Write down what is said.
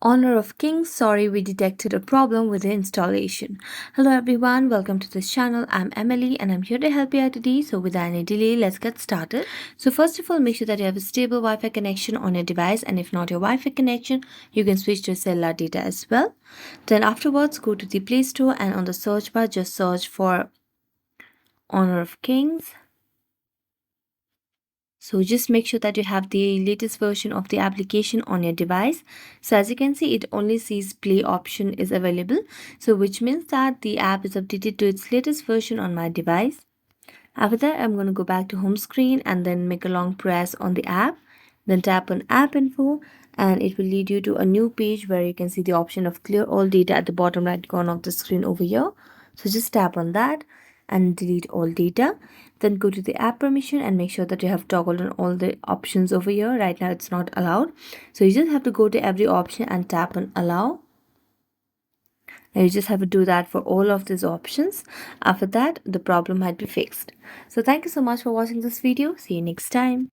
Honor of Kings, sorry we detected a problem with the installation. Hello everyone, welcome to this channel. I'm Emily and I'm here to help you out today. So without any delay, let's get started. So first of all, make sure that you have a stable Wi-Fi connection on your device, and if not your Wi-Fi connection, you can switch to cellular data as well. Then afterwards, go to the Play Store and on the search bar, just search for Honor of Kings. So just make sure that you have the latest version of the application on your device. So as you can see, it only says play option is available. So which means that the app is updated to its latest version on my device. After that, I'm going to go back to home screen and then make a long press on the app. Then tap on app info and it will lead you to a new page where you can see the option of clear all data at the bottom right corner of the screen over here. So just tap on that and delete all data. Then go to the app permission and make sure that you have toggled on all the options over here. Right now it's not allowed. So you just have to go to every option and tap on allow. And you just have to do that for all of these options. After that, the problem might be fixed. So thank you so much for watching this video. See you next time.